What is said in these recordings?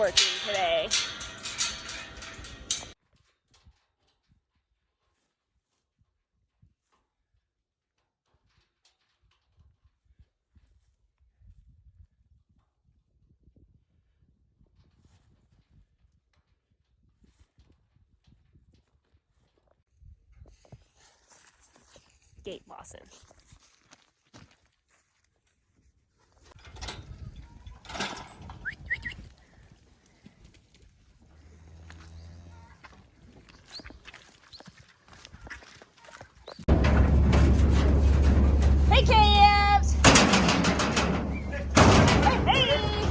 working today. Gate bossing. Hey, calves! Hey!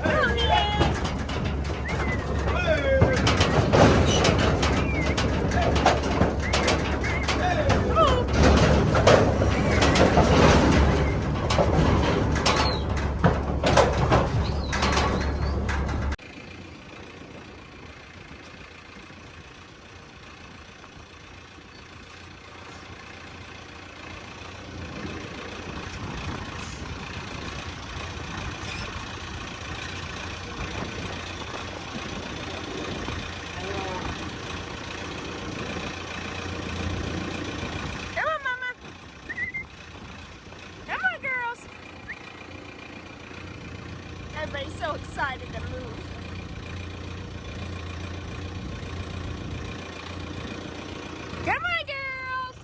Come here! Everybody's so excited to move. Come on, girls!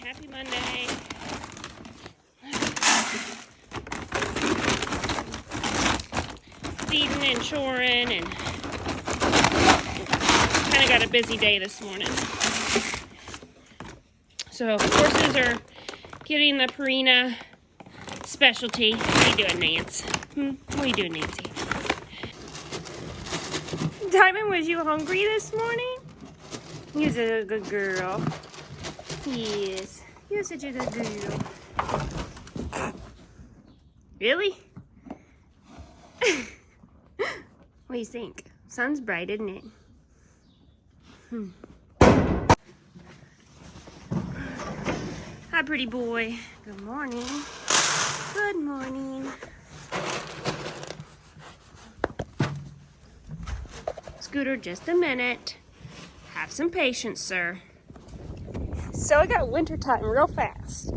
Happy Monday. Feeding and shoring and kind of got a busy day this morning. So horses are getting the Purina specialty. What are you doing, Nance? What are you doing, Nancy? Diamond, was you hungry this morning? You're a good girl. Yes, you're such a good girl. Really? What do you think? Sun's bright, isn't it? Hi, pretty boy. Good morning. Good morning. Scooter, just a minute. Have some patience, sir. So it got winter time real fast.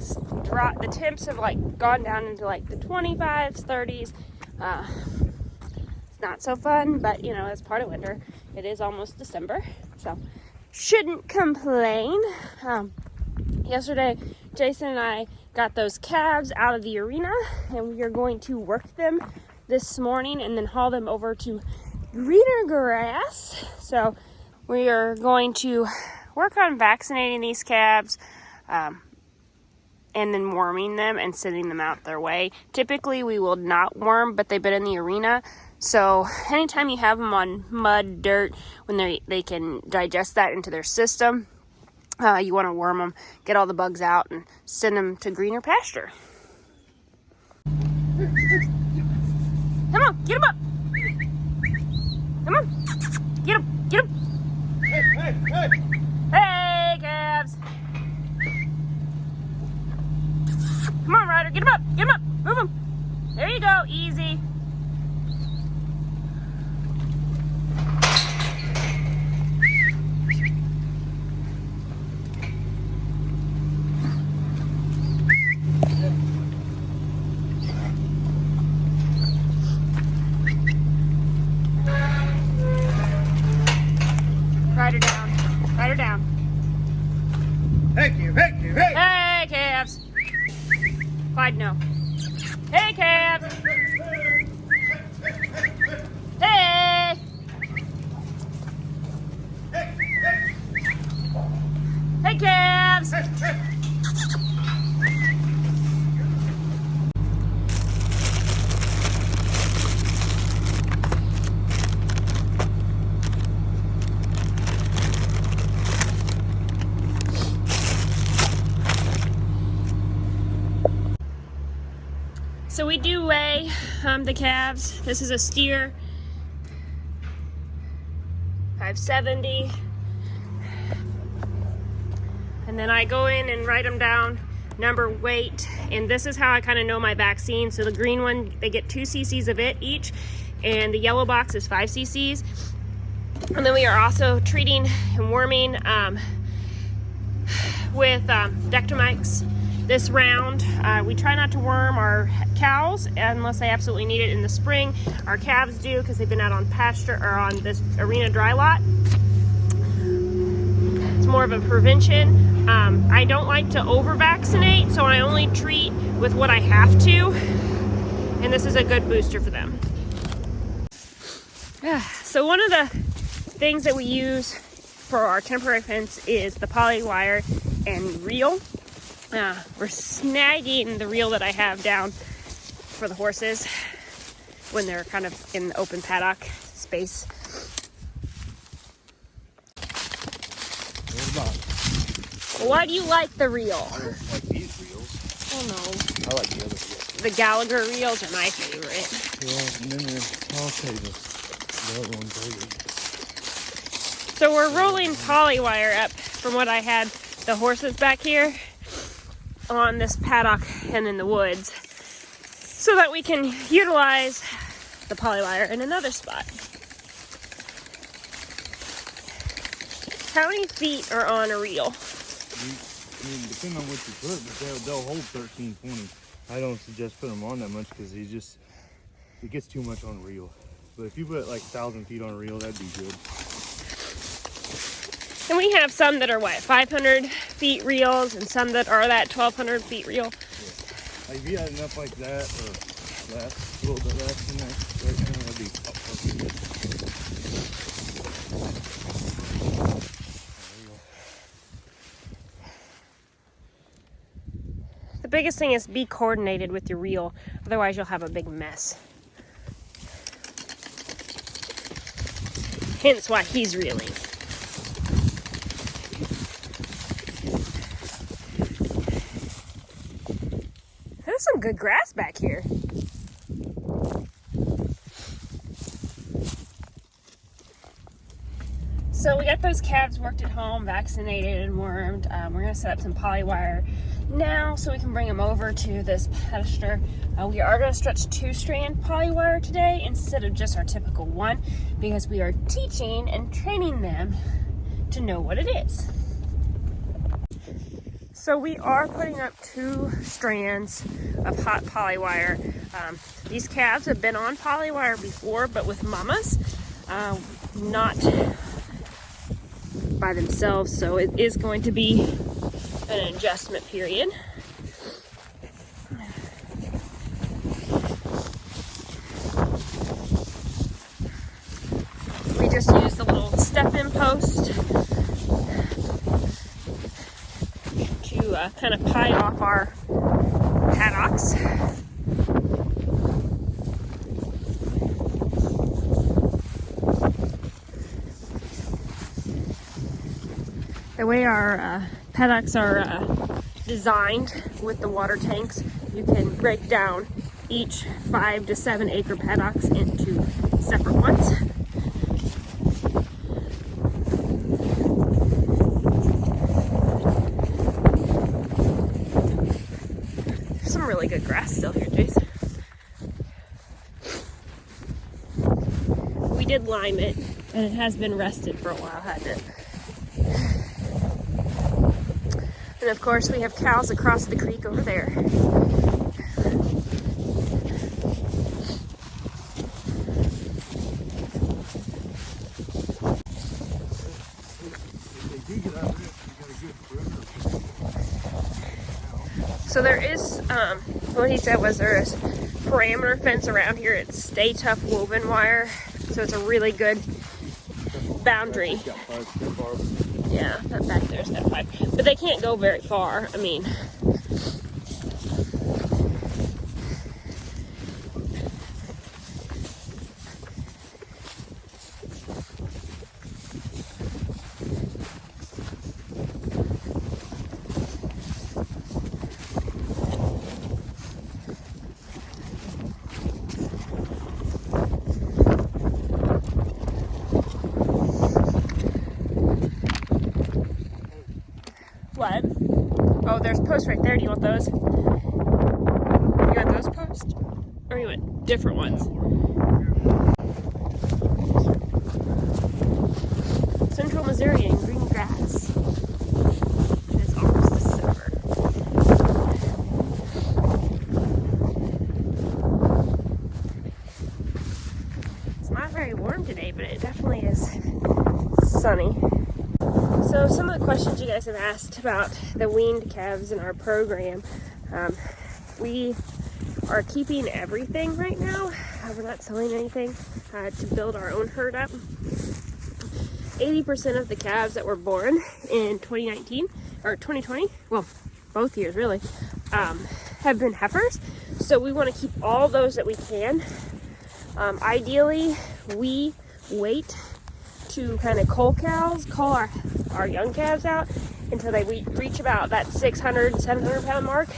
The temps have gone down into the 25s, 30s. It's not so fun, but you know, it's part of winter. It is almost December, so shouldn't complain. Yesterday, Jason and I got those calves out of the arena, and we are going to work them this morning and then haul them over to greener grass. So we are going to work on vaccinating these calves and then worming them and sending them out their way. Typically we will not worm, but they've been in the arena, so anytime you have them on mud, dirt, when they can digest that into their system, you want to worm them, get all the bugs out, and send them to greener pasture. Come on, get them up! Come on, get them, get them! Hey, hey, hey! Hey, calves! Come on, Ryder, get him up, move him. There you go, easy. Ryder down, Ryder down. Thank you, hey! Hey, calves. Clyde, no. Hey, calves! Hey! Hey, calves! So we do weigh the calves. This is a steer, 570. And then I go in and write them down, number, weight, and this is how I kind of know my vaccine. So the green one, they get 2 cc's of it each, and the yellow box is 5 cc's. And then we are also treating and worming with Dectomyx. This round, we try not to worm our cows unless they absolutely need it in the spring. Our calves do because they've been out on pasture or on this arena dry lot. It's more of a prevention. I don't like to over vaccinate, so I only treat with what I have to, and this is a good booster for them. So one of the things that we use for our temporary fence is the poly wire and reel. We're snagging the reel that I have down for the horses when they're kind of in the open paddock space. Well, why do you like the reel? I don't like these reels. Oh no. I like the other reels. The Gallagher reels are my favorite. Yeah, and then I'll say the other one's bigger. So we're rolling poly wire up from what I had the horses back here on this paddock and in the woods so that we can utilize the poly wire in another spot. How many feet are on a reel? I mean, depending on what you put, but they'll hold 13, 20. I don't suggest putting them on that much because it gets too much on a reel. But if you put like 1,000 feet on a reel, that'd be good. And we have some that are, what, 500 feet reels and some that are that 1,200 feet reel. Yeah. Like if you had enough like that or less, a little bit less than that, right now, that'd be perfect. The biggest thing is be coordinated with your reel, otherwise you'll have a big mess. Hence why he's reeling. There's some good grass back here. So we got those calves worked at home, vaccinated and wormed. We're gonna set up some poly wire now so we can bring them over to this pasture. We are gonna stretch 2-strand poly wire today instead of just our typical one because we are teaching and training them to know what it is. So we are putting up 2 strands of hot poly wire. These calves have been on poly wire before, but with mamas, not by themselves. So it is going to be an adjustment period. We just used the little step-in post to kind of pie off our paddocks. The way our paddocks are designed with the water tanks, you can break down each 5 to 7 acre paddocks into separate ones. There's some really good grass still here, Jason. We did lime it, and it has been rested for a while, hasn't it? And of course, we have cows across the creek over there. So there is what he said was there's parameter fence around here. It's Stay Tough woven wire, so it's a really good boundary. Yeah, that back there's got 5, but they can't go very far. I mean, what? Oh, there's posts right there. Do you want those? You want those posts? Or you want different ones? Central Missouri and green grass. It's almost December. It's not very warm today, but it definitely is sunny. So some of the questions you guys have asked about the weaned calves in our program, we are keeping everything right now. We're not selling anything to build our own herd up. 80% of the calves that were born in 2019 or 2020, well, both years really, have been heifers. So we want to keep all those that we can. Ideally, we wait to kind of cull our young calves out until they reach about that 600, 700 pound mark.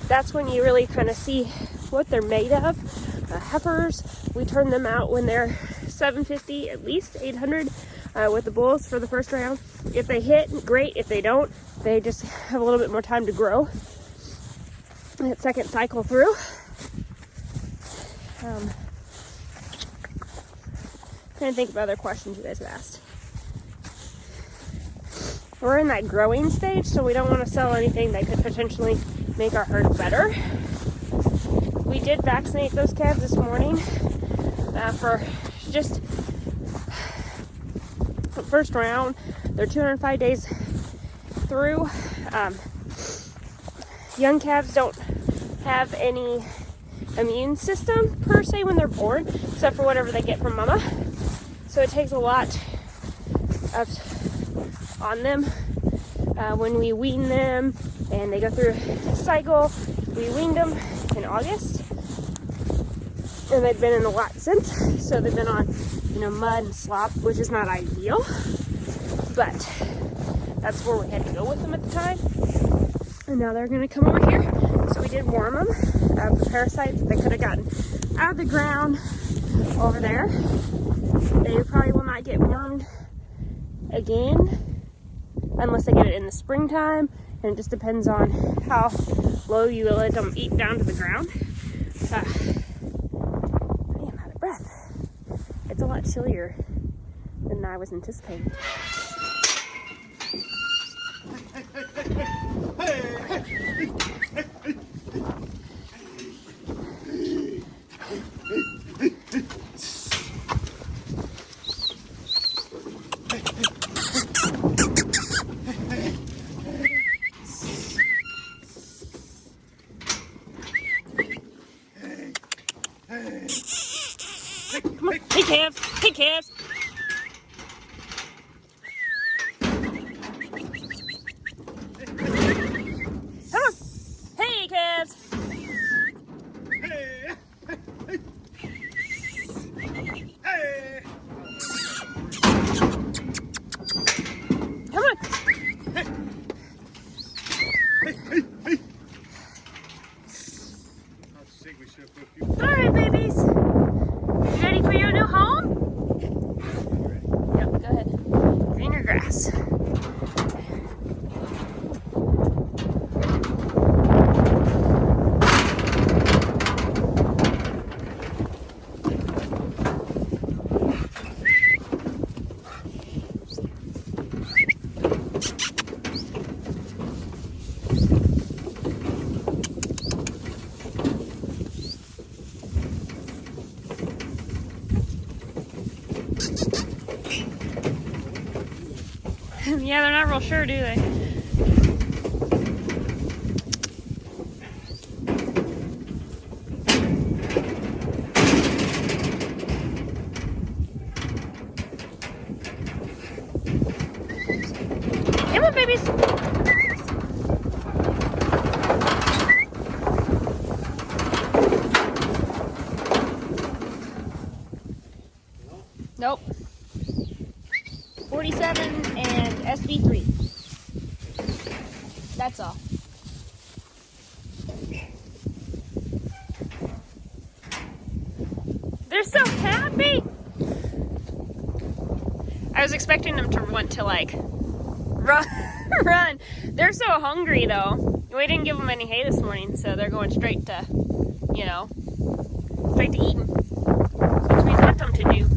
That's when you really kind of see what they're made of. Heifers, we turn them out when they're 750, at least 800 with the bulls for the first round. If they hit, great. If they don't, they just have a little bit more time to grow. That second cycle through. Trying to think of other questions you guys have asked. We're in that growing stage, so we don't want to sell anything that could potentially make our herd better. We did vaccinate those calves this morning for just the first round. They're 205 days through. Young calves don't have any immune system per se when they're born, except for whatever they get from mama. So it takes a lot on them when we wean them, and they go through a cycle. We weaned them in August, and they've been in the lot since. So they've been on, mud and slop, which is not ideal, but that's where we had to go with them at the time. And now they're going to come over here. So we did warm them of the parasites that they could have gotten out of the ground over there. They probably will not get wormed again unless they get it in the springtime, and it just depends on how low you let them eat down to the ground. I am out of breath. It's a lot chillier than I was anticipating. Hey, calves! Hey, calves! Come on! Hey, calves! Come on! All right, babies. You ready for your new home? Yep, go ahead. Greener grass. Yeah, they're not real sure, do they? babies. Nope. 47 and SV3. That's all. They're so happy. I was expecting them to want to like run. Run. They're so hungry though. We didn't give them any hay this morning, so they're going straight to, you know, straight to eating. Which we want them to do.